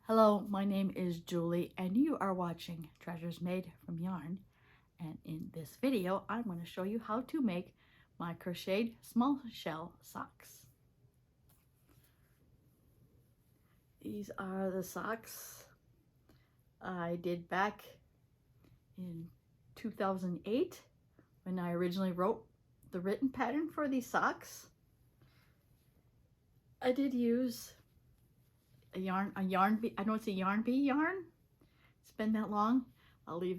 Hello, my name is Julie and you are watching Treasures Made from Yarn, and in this video I'm going to show you how to make my crocheted small shell socks. These are the socks I did back in 2008 when I originally wrote the written pattern for these socks. I did use I know it's a yarn bee yarn. It's been that long. I'll leave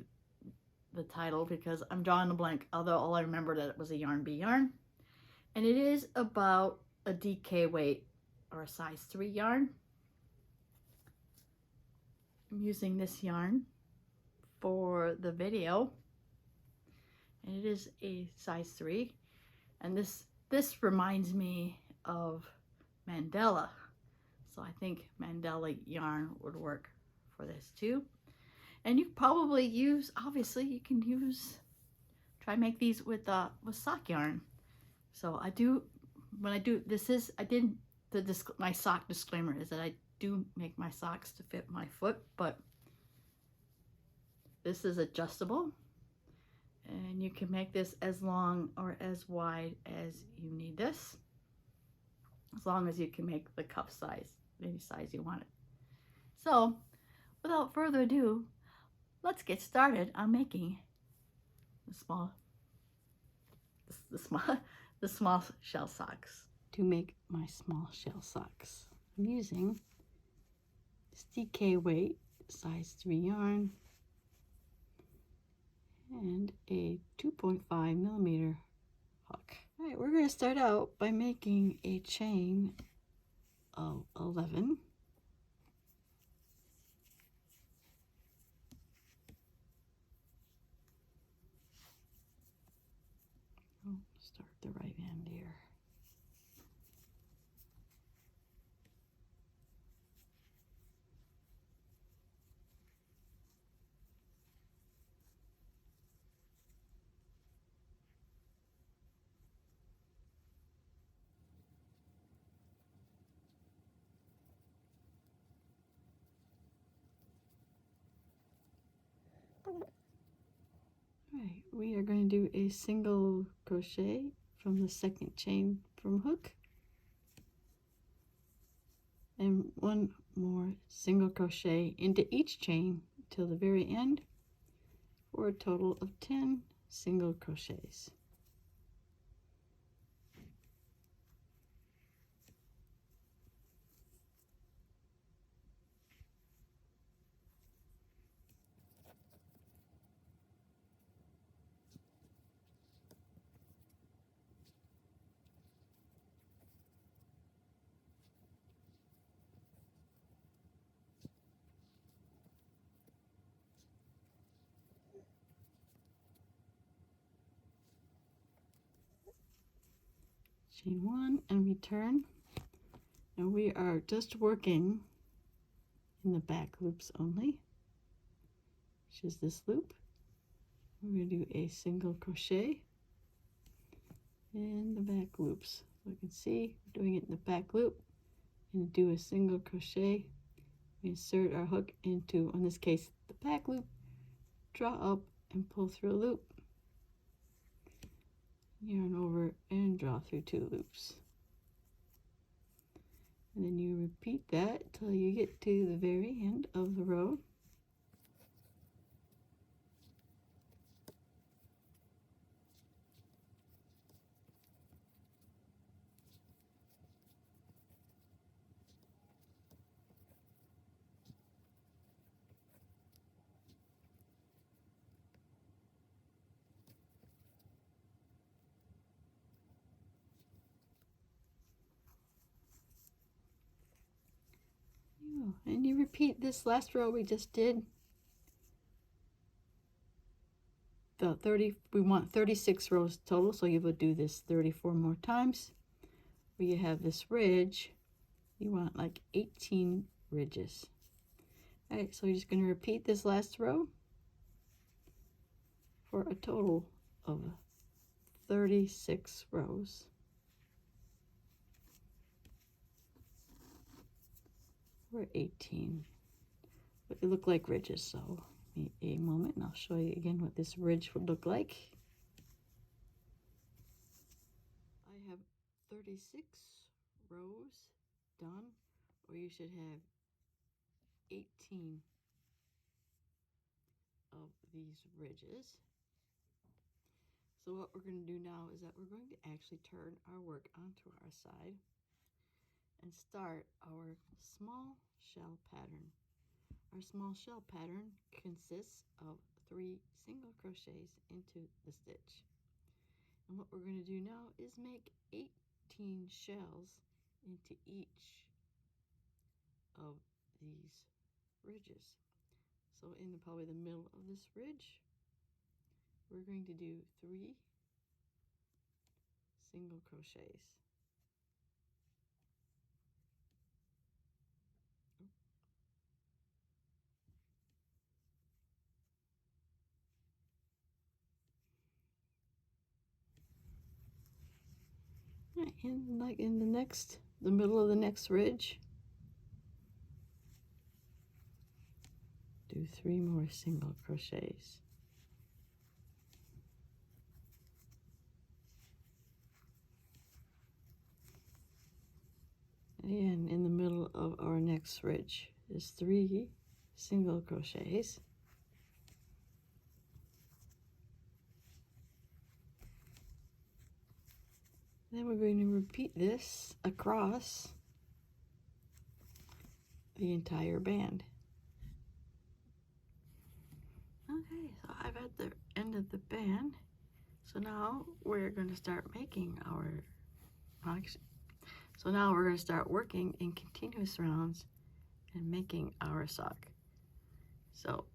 the title because I'm drawing a blank, although all I remember that it was a yarn bee yarn. And it is about a DK weight or a size 3 yarn. I'm using this yarn for the video, and it is a size 3. And this reminds me of Mandela. So I think Mandela yarn would work for this too. And you probably use, obviously you can try make these with sock yarn. So my sock disclaimer is that I do make my socks to fit my foot, but this is adjustable and you can make this as long or as wide as you need this, as long as you can make the cuff size any size you want it. So without further ado, let's get started on making the small shell socks. To make my small shell socks, I'm using this DK weight size 3 yarn and a 2.5 millimeter hook. All right, we're going to start out by making a chain of 11. Oh, start the right end here. Alright, we are going to do a single crochet from the second chain from hook and one more single crochet into each chain till the very end for a total of 10 single crochets. Chain 1 and return. Now we are just working in the back loops only, which is this loop. We're going to do a single crochet in the back loops. So you can see we're doing it in the back loop and do a single crochet. We insert our hook into, in this case, the back loop, draw up and pull through a loop, yarn over and draw through 2 loops. And then you repeat that till you get to the very end of the row. And you repeat this last row we just did. We want 36 rows total, so you would do this 34 more times. Where you have this ridge, you want like 18 ridges. All right, so you're just going to repeat this last row for a total of 36 rows. For 18 but they look like ridges. So give me a moment and I'll show you again what this ridge would look like. I have 36 rows done, or you should have 18 of these ridges. So what we're going to do now is that we're going to actually turn our work onto our side and start our small shell pattern. Our small shell pattern consists of 3 single crochets into the stitch. And what we're going to do now is make 18 shells into each of these ridges. So in probably the middle of this ridge, we're going to do 3 single crochets. And like in the middle of the next ridge, do 3 more single crochets. And in the middle of our next ridge is 3 single crochets. Then we're going to repeat this across the entire band. Okay, so I'm at the end of the band. So now we're going to start making our So now we're going to start working in continuous rounds and making our sock. So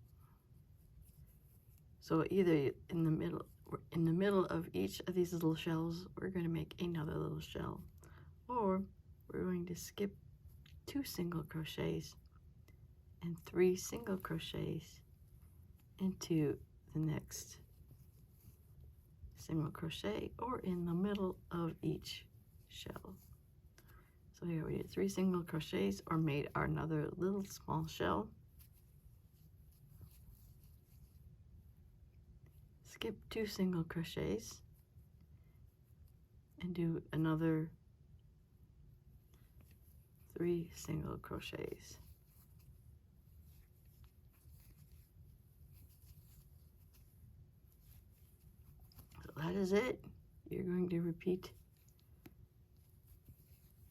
either in the middle of each of these little shells, we're going to make another little shell, or we're going to skip 2 single crochets and 3 single crochets into the next single crochet, or in the middle of each shell. So here we did 3 single crochets, or made our another little small shell. Skip 2 single crochets and do another 3 single crochets. So that is it. You're going to repeat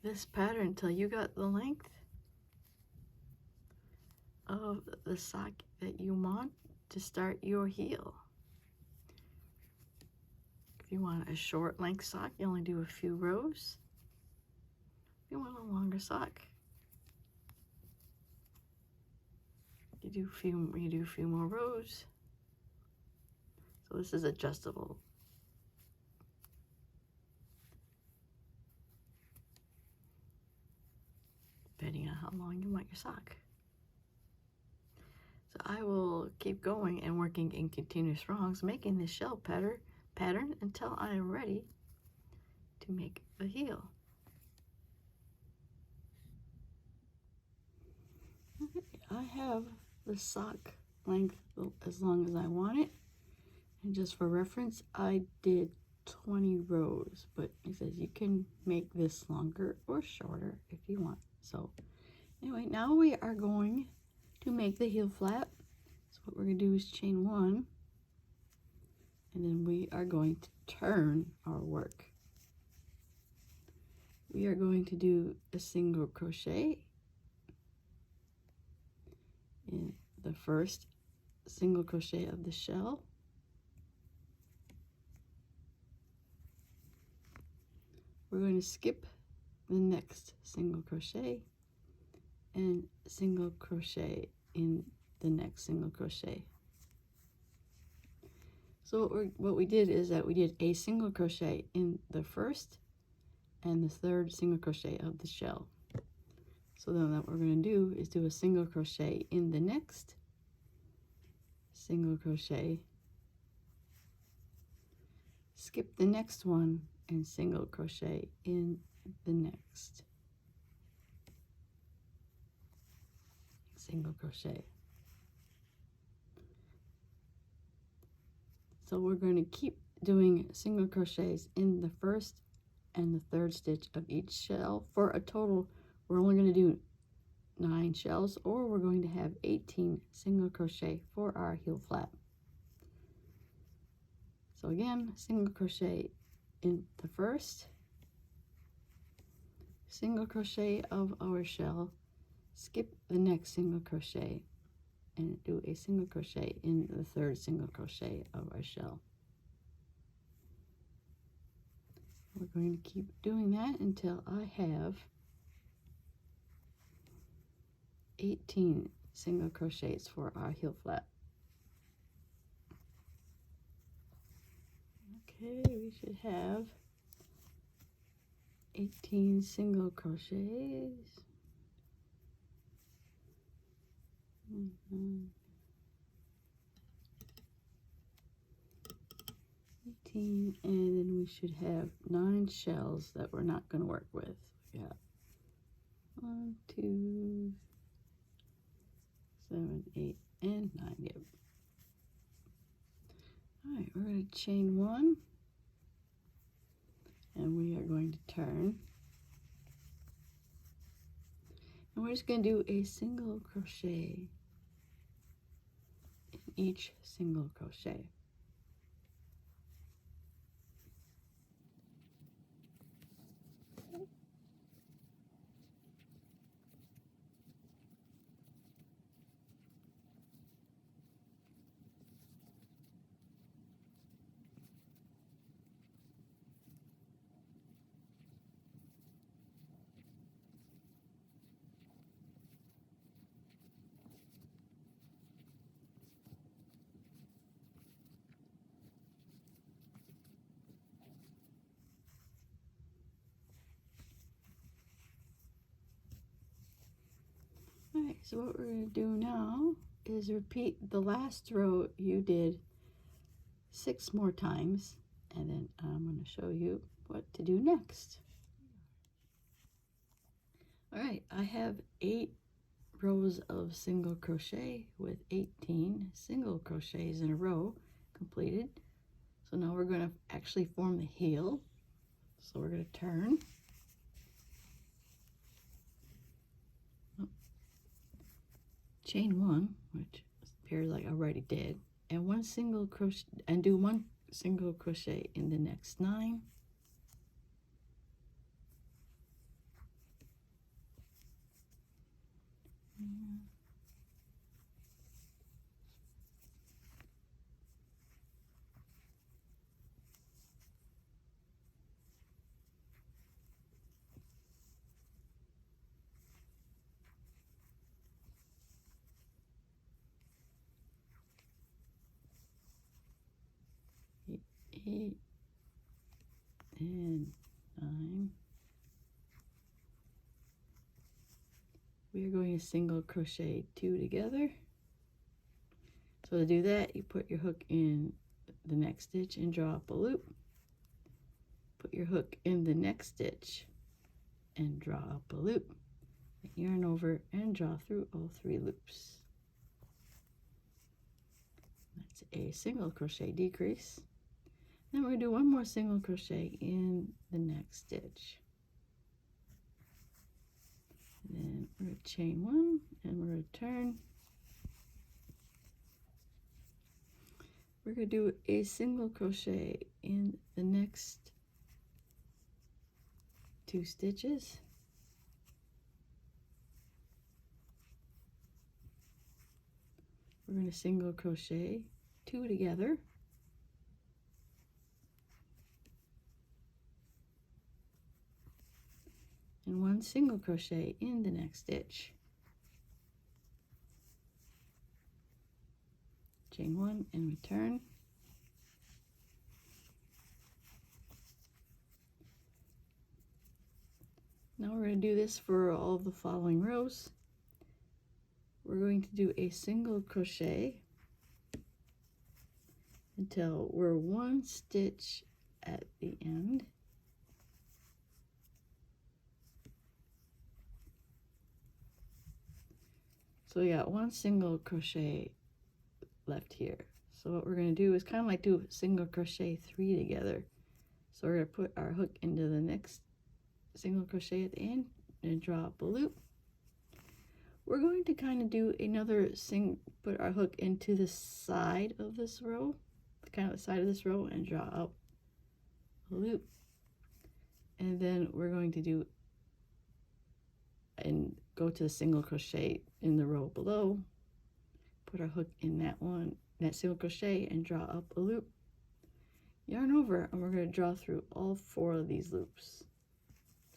this pattern until you got the length of the sock that you want to start your heel. If you want a short length sock, you only do a few rows. If you want a longer sock, you do a few more rows. So this is adjustable. Depending on how long you want your sock. So I will keep going and working in continuous rounds, making this shell pattern until I am ready to make the heel. Okay, I have the sock length as long as I want it. And just for reference, I did 20 rows, but it says you can make this longer or shorter if you want. So anyway, now we are going to make the heel flap. So what we're going to do is chain 1, and then we are going to turn our work. We are going to do a single crochet in the first single crochet of the shell. We're going to skip the next single crochet and single crochet in the next single crochet. So what we did is that we did a single crochet in the first and the third single crochet of the shell. So then what we're going to do is do a single crochet in the next single crochet, skip the next one, and single crochet in the next single crochet. So we're going to keep doing single crochets in the first and the third stitch of each shell. For a total, we're only going to do 9 shells, or we're going to have 18 single crochet for our heel flap. So again, single crochet in the first, single crochet of our shell, skip the next single crochet, and do a single crochet in the third single crochet of our shell. We're going to keep doing that until I have 18 single crochets for our heel flap. Okay, we should have 18 single crochets. 18, and then we should have 9 shells that we're not going to work with. We got 1, 2, 7, 8, and 9. Yep. All right, we're going to chain 1, and we are going to turn, and we're just going to do a single crochet in each single crochet. Alright, so what we're going to do now is repeat the last row you did 6 more times, and then I'm going to show you what to do next. Alright, I have 8 rows of single crochet with 18 single crochets in a row completed. So now we're going to actually form the heel. So we're going to turn. Chain 1, which appears like I already did, and 1 single crochet, and do 1 single crochet in the next 9. Eight and 9. We are going to single crochet 2 together. So to do that, you put your hook in the next stitch and draw up a loop. Put your hook in the next stitch and draw up a loop. Yarn over and draw through all 3 loops. That's a single crochet decrease. Then we're going to do 1 more single crochet in the next stitch. And then we're going to chain 1 and we're going to turn. We're going to do a single crochet in the next 2 stitches. We're going to single crochet 2 together. And 1 single crochet in the next stitch. Chain 1 and we turn. Now we're going to do this for all of the following rows. We're going to do a single crochet until we're 1 stitch at the end. So we got 1 single crochet left here. So what we're going to do is kind of like do single crochet 3 together. So we're going to put our hook into the next single crochet at the end and draw up a loop. We're going to kind of do another put our hook into the side of this row, kind of the side of this row, and draw up a loop. And then we're going to do and go to the single crochet in the row below, put our hook in that single crochet, and draw up a loop. Yarn over, and we're going to draw through all 4 of these loops.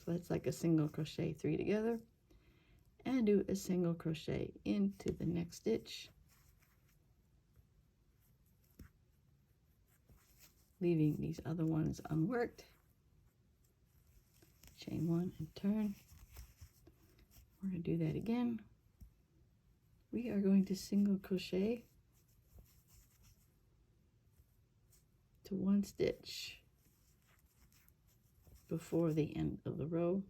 So that's like a single crochet 3 together, and do a single crochet into the next stitch, leaving these other ones unworked. Chain 1 and turn. We're going to do that again. We are going to single crochet to 1 stitch before the end of the row.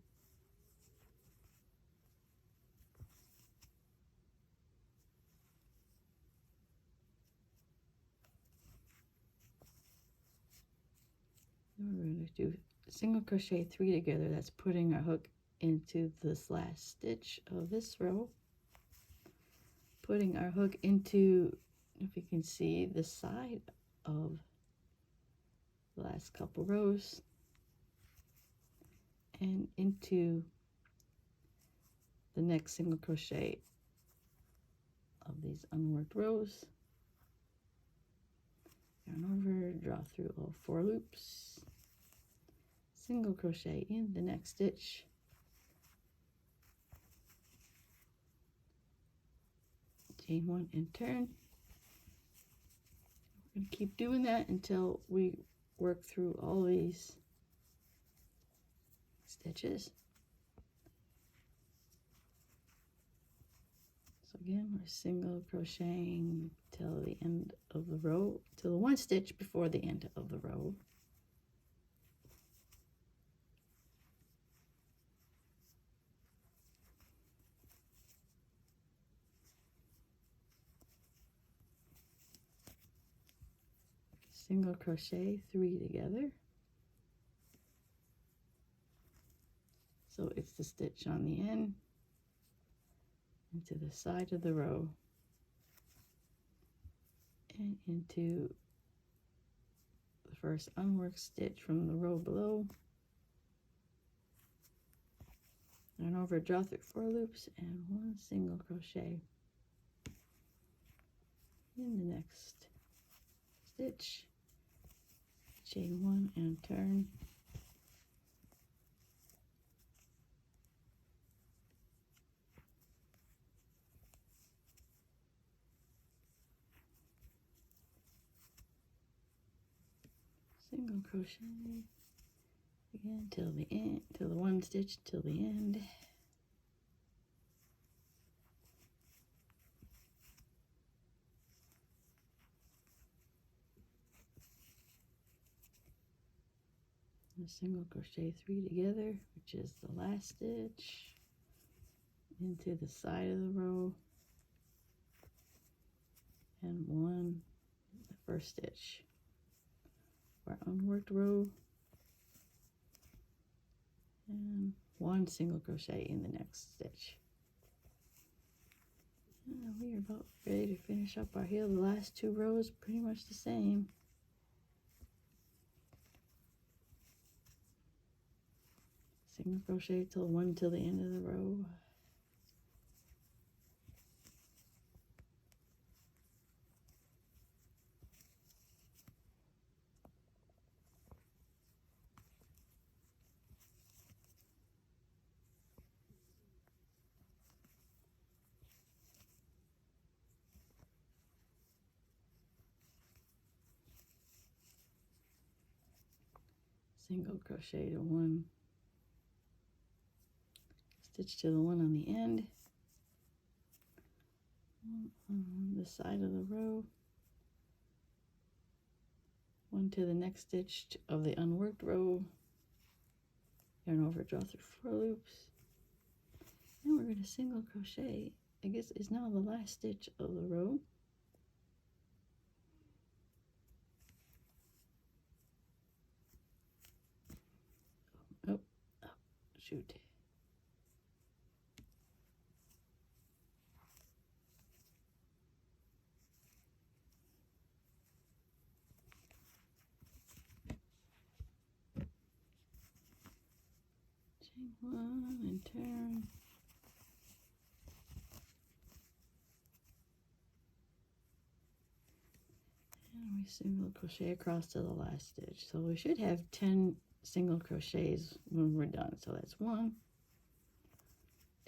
Then we're going to do single crochet 3 together. That's putting our hook into this last stitch of this row, putting our hook into, if you can see, the side of the last couple rows, and into the next single crochet of these unworked rows. Yarn over, draw through all 4 loops, single crochet in the next stitch, chain 1 and turn. We're going to keep doing that until we work through all these stitches. So again, we're single crocheting till the end of the row, till the 1 stitch before the end of the row. Single crochet 3 together. So it's the stitch on the end into the side of the row and into the first unworked stitch from the row below. Yarn over, draw through 4 loops and 1 single crochet in the next stitch, chain 1 and turn. Single crochet again till the end, till the 1 stitch till the end. A single crochet 3 together, which is the last stitch, into the side of the row, and 1, the first stitch, our unworked row, and 1 single crochet in the next stitch. And we are about ready to finish up our heel. The last 2 rows pretty much the same. Single crochet till 1 till the end of the row. Single crochet to 1, stitch to the 1 on the end, 1 on the side of the row, 1 to the next stitch of the unworked row, yarn over, draw through 4 loops, and we're going to single crochet. I guess is now the last stitch of the row. shoot. Chain one and turn. And we single crochet across to the last stitch. So we should have 10 single crochets when we're done. So that's 1,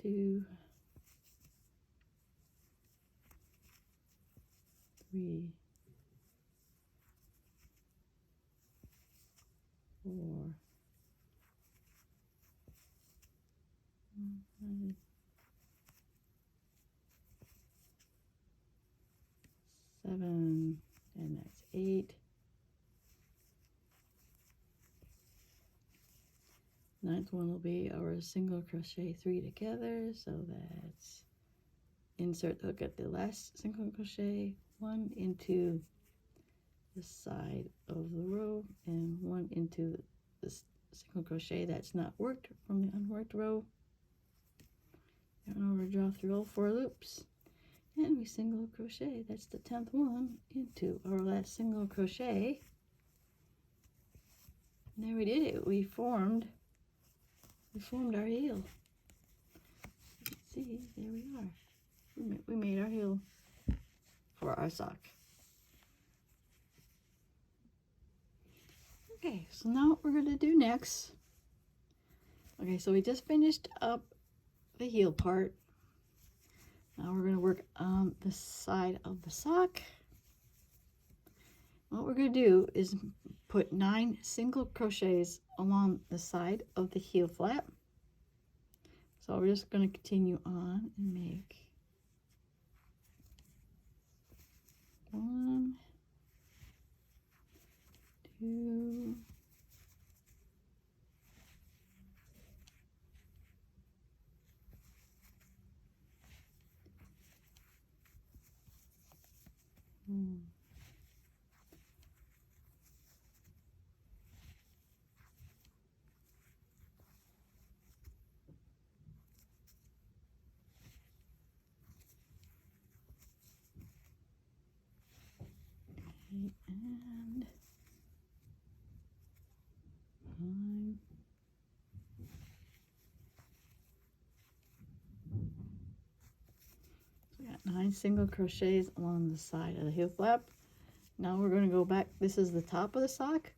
2, 3, 4, 5, 7, and that's 8. 9th one will be our single crochet 3 together, so that's insert the hook at the last single crochet, 1 into the side of the row and 1 into the single crochet that's not worked from the unworked row. Yarn over, draw through all 4 loops, and we single crochet. That's the 10th one into our last single crochet. And there we did it. We formed our heel. Let's see, there we are. We made our heel for our sock. Okay, so now what we're going to do next. Okay, so we just finished up the heel part. Now we're going to work on the side of the sock. What we're going to do is put 9 single crochets along the side of the heel flap. So we're just going to continue on and make 1, 2, 1, 8 and 9. So we got 9 single crochets along the side of the heel flap. Now we're going to go back. This is the top of the sock.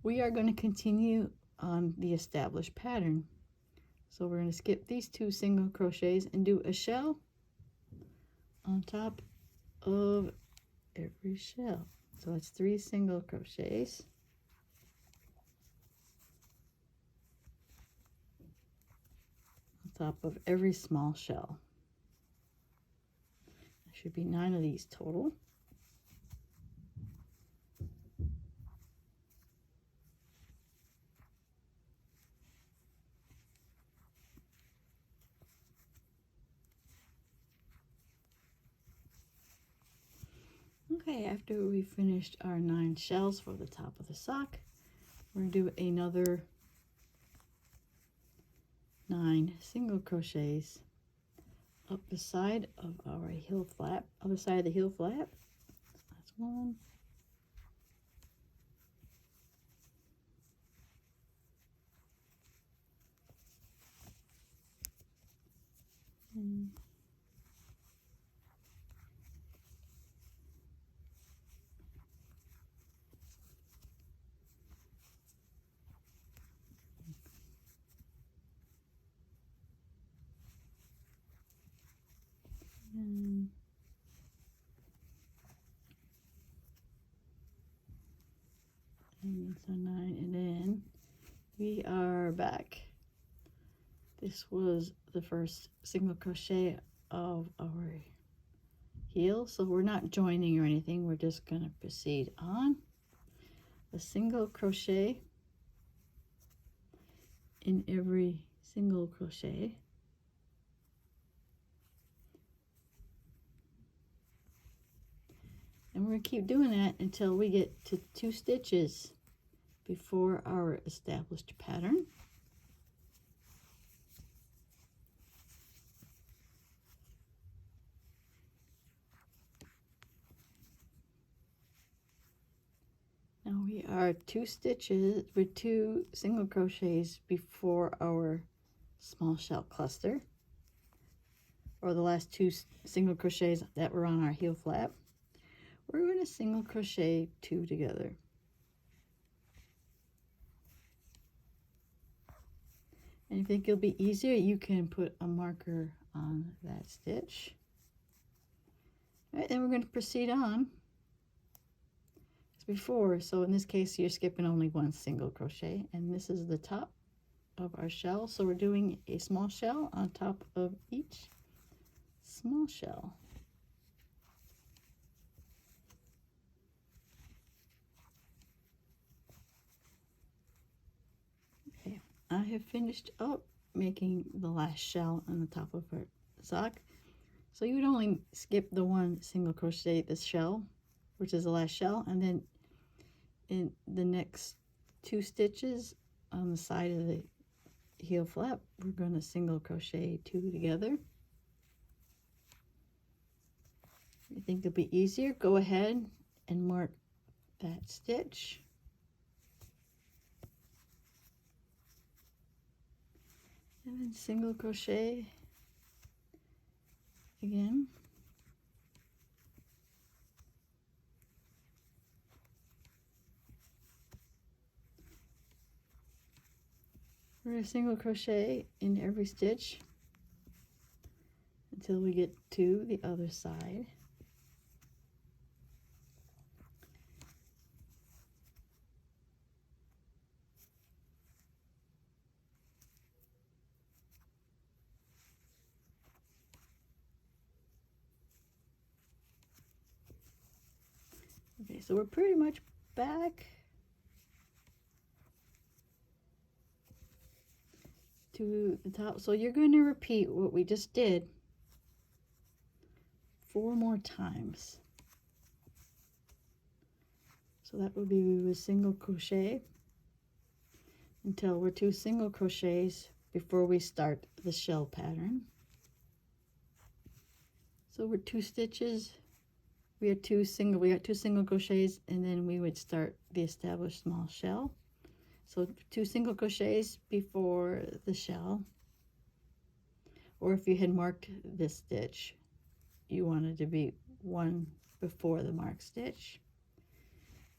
We are going to continue on the established pattern. So we're going to skip these 2 single crochets and do a shell on top of every shell. So that's 3 single crochets. On top of every small shell. There should be 9 of these total. Okay, after we finished our 9 shells for the top of the sock, we're going to do another 9 single crochets up the side of our heel flap, other side of the heel flap. So that's 1, 2, and so 9, and then we are back. This was the first single crochet of our heel, so we're not joining or anything. We're just going to proceed on a single crochet in every single crochet. And we're going to keep doing that until we get to 2 stitches before our established pattern. We are 2 stitches with 2 single crochets before our small shell cluster, or the last 2 single crochets that were on our heel flap. We're going to single crochet 2 together. And if you think it'll be easier, you can put a marker on that stitch. All right, then we're going to proceed on as before. So in this case, you're skipping only 1 single crochet, and this is the top of our shell. So we're doing a small shell on top of each small shell. Okay, I have finished up making the last shell on the top of our sock. So you would only skip the 1 single crochet, this shell, which is the last shell, and then in the next 2 stitches on the side of the heel flap, we're going to single crochet 2 together. If you think it'll be easier, go ahead and mark that stitch. And then single crochet again. We're going to single crochet in every stitch until we get to the other side. Okay, so we're pretty much back to the top. So you're going to repeat what we just did 4 more times. So that would be, we would single crochet until we're 2 single crochets before we start the shell pattern. So we're 2 stitches, we got 2 single crochets, and then we would start the established small shell. So 2 single crochets before the shell, or if you had marked this stitch, you wanted to be 1 before the marked stitch.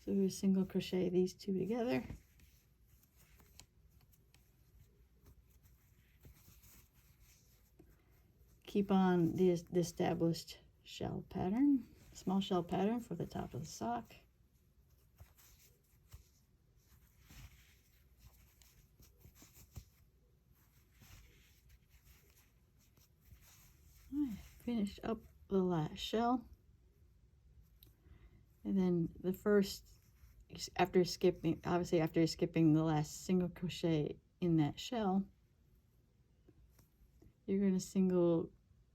So we would single crochet these 2 together. Keep on the established shell pattern, small shell pattern for the top of the sock. I finished up the last shell, and then the first, after skipping the last single crochet in that shell, you're going to single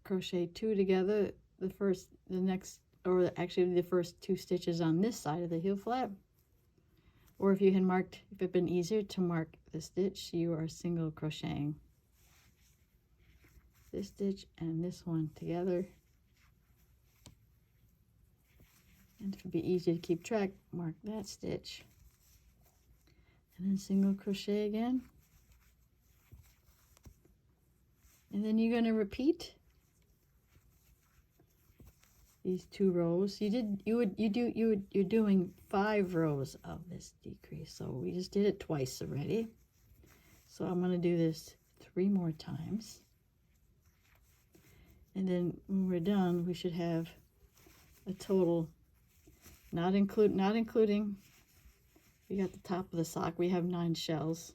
crochet 2 together, the first 2 stitches on this side of the heel flap. Or if you had marked, if it had been easier to mark the stitch, you are single crocheting this stitch and this one together. And to be easy to keep track, mark that stitch and then single crochet again. And then you're going to repeat these 2 rows. You're doing 5 rows of this decrease. So we just did it twice already. So I'm going to do this 3 more times. And then when we're done, we should have a total, not including, we got the top of the sock, we have 9 shells.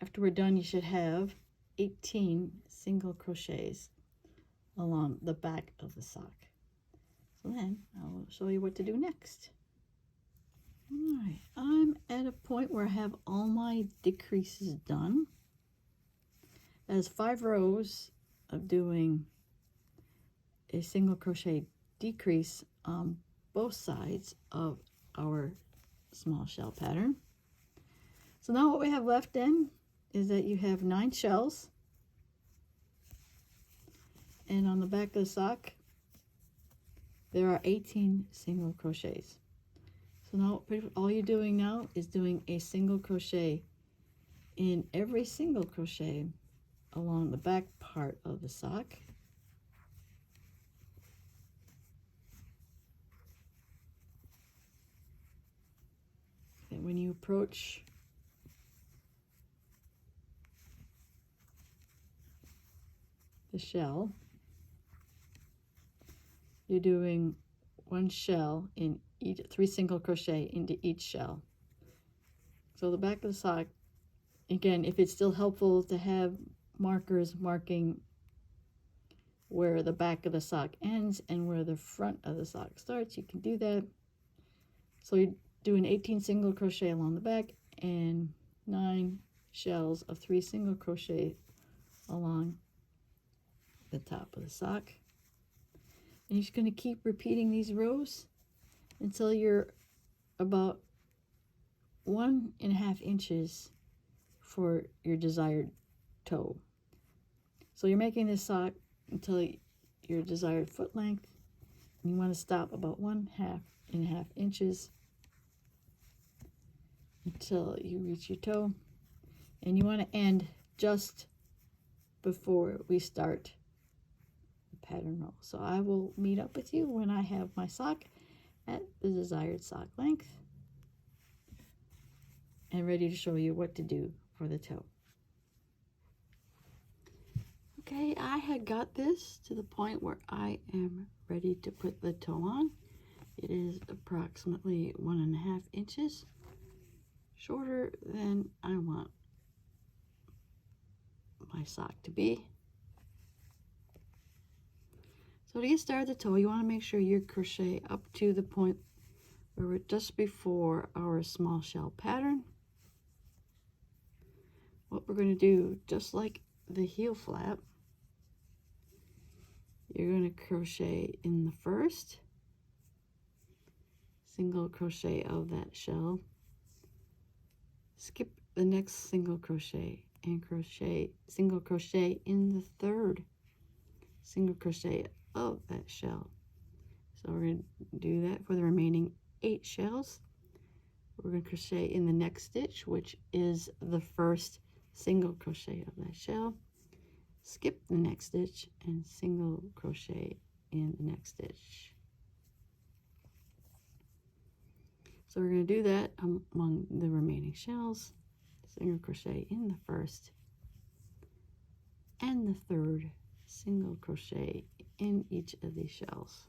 After we're done, you should have 18 single crochets along the back of the sock. So then I'll show you what to do next. All right, I'm at a point where I have all my decreases done. That's 5 rows of doing a single crochet decrease on both sides of our small shell pattern. So now what we have left then is that you have 9 shells, and on the back of the sock there are 18 single crochets. So now all you're doing now is doing a single crochet in every single crochet along the back part of the sock. And when you approach the shell, you're doing one shell in each, 3 single crochet into each shell. So the back of the sock, again, if it's still helpful to have markers marking where the back of the sock ends and where the front of the sock starts, you can do that. So you're doing 18 single crochet along the back and 9 shells of 3 single crochet along the top of the sock. And you're just going to keep repeating these rows until you're about 1.5 inches for your desired toe. So you're making this sock until your desired foot length, and you want to stop about 1.5 inches until you reach your toe, and you want to end just before we start the pattern row. So I will meet up with you when I have my sock at the desired sock length and ready to show you what to do for the toe. Okay, I had got this to the point where I am ready to put the toe on. It is approximately 1.5 inches shorter than I want my sock to be. So to get started the toe, you want to make sure you crochet up to the point where we're just before our small shell pattern. What we're going to do, just like the heel flap, you're going to crochet in the first single crochet of that shell, skip the next single crochet, and crochet single crochet in the third single crochet of that shell. So we're going to do that for the remaining 8 shells. We're going to crochet in the next stitch, which is the first single crochet of that shell, skip the next stitch, and single crochet in the next stitch. So we're going to do that among the remaining shells, single crochet in the first and the third single crochet in each of these shells.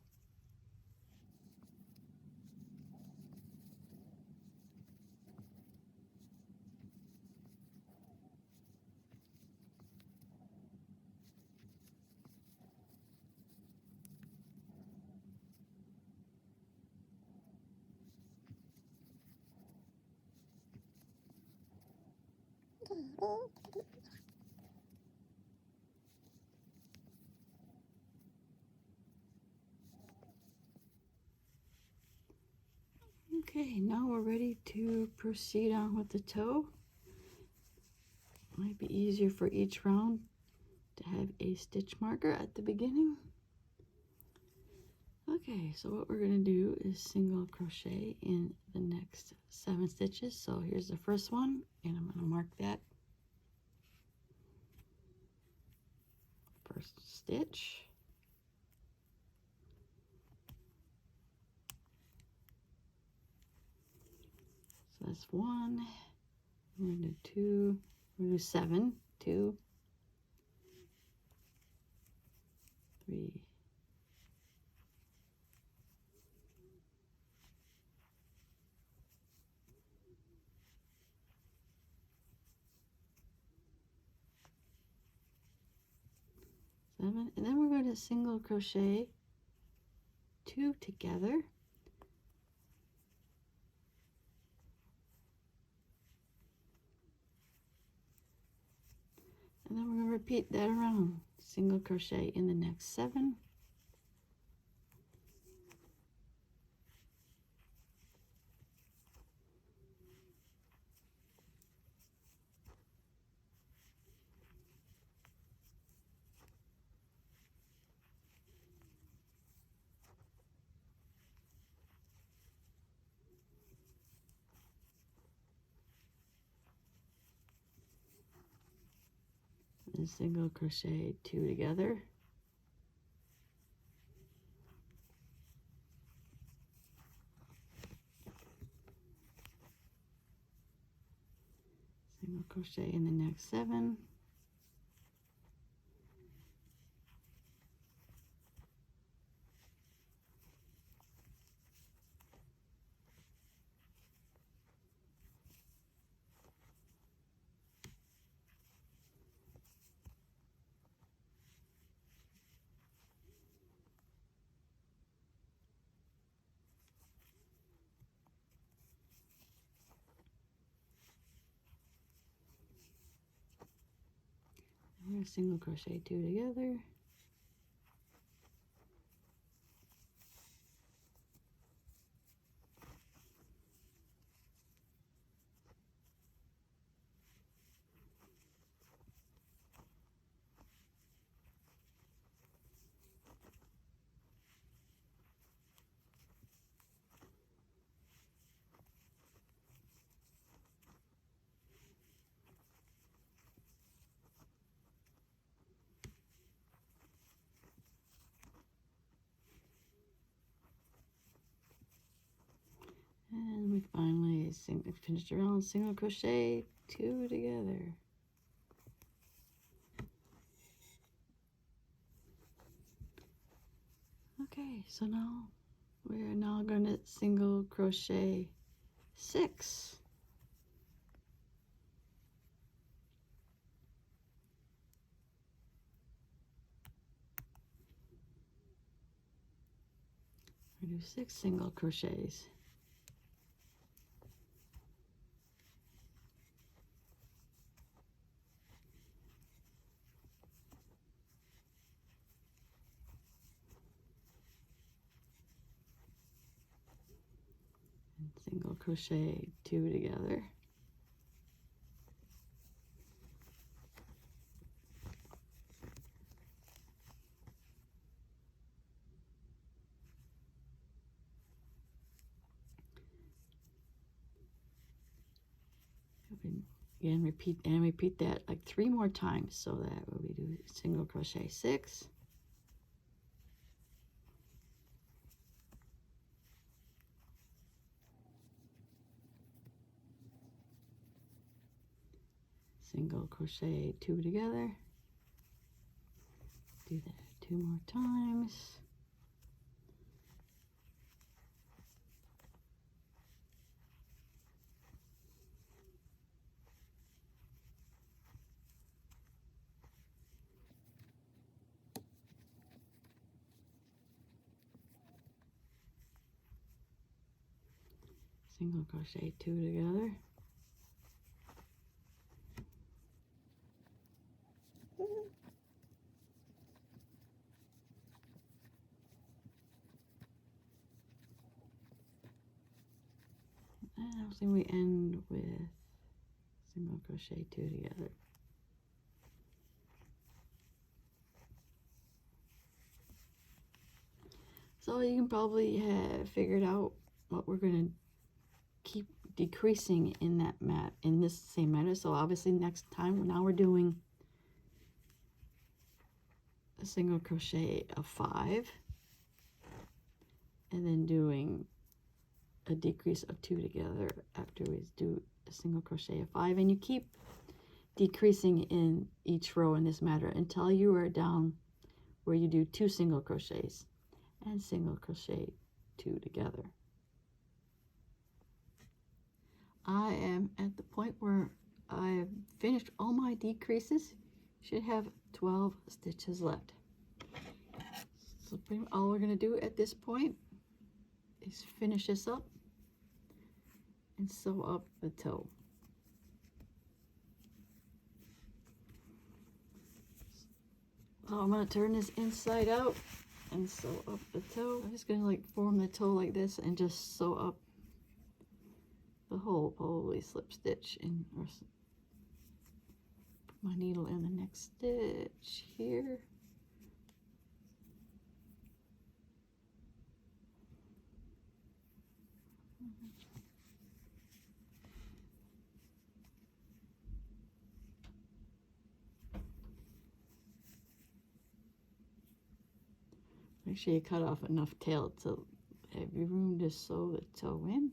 Okay, now we're ready to proceed on with the toe. Might be easier for each round to have a stitch marker at the beginning. Okay, so what we're going to do is single crochet in the next 7 stitches. So here's the first one, and I'm going to mark that first stitch. So that's 1. I'm going to do 2. We're going to do 7. 2, 3, 7, and then we're going to single crochet 2 together. And then we're going to repeat that around. Single crochet in the next 7. and single crochet 2 together. Single crochet in the next 7. We're single crochet 2 together. And we finally finished around single crochet 2 together. Okay, so now we're going to single crochet 6. We do 6 single crochets. And single crochet 2 together. Again, repeat that like 3 more times, so that we do single crochet 6, single crochet 2 together, do that 2 more times, single crochet 2 together, and obviously we end with single crochet 2 together. So you can probably have figured out what we're going to keep decreasing in that mat, in this same matter. So obviously next time, now we're doing a single crochet of 5, and then doing a decrease of 2 together after we do a single crochet of 5, and you keep decreasing in each row in this matter until you are down where you do 2 single crochets and single crochet 2 together. I am at the point where I've finished all my decreases. Should have 12 stitches left. So pretty much all we're going to do at this point is finish this up and sew up the toe. So I'm going to turn this inside out and sew up the toe. I'm just going to like form the toe like this and just sew up the hole, probably slip stitch in, or put my needle in the next stitch here. Make sure you cut off enough tail to have your room to sew the toe in.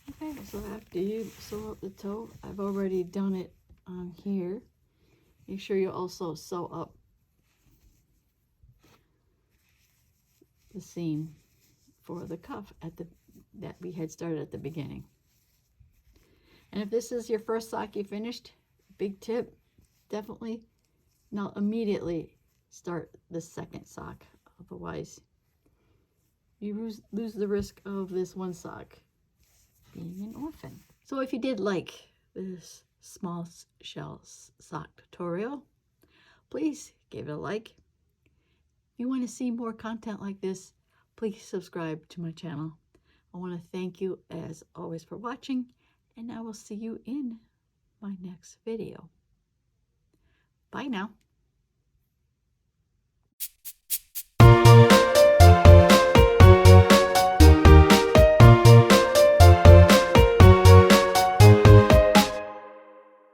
Okay, so after you sew up the toe, I've already done it on here. Make sure you also sew up the seam for the cuff that we had started at the beginning. And if this is your first sock you finished, big tip, definitely not immediately start the second sock. Otherwise, you lose the risk of this one sock being an orphan. So if you did like this small shell sock tutorial, please give it a like. If you want to see more content like this, please subscribe to my channel. I want to thank you as always for watching, and I will see you in my next video. Bye now.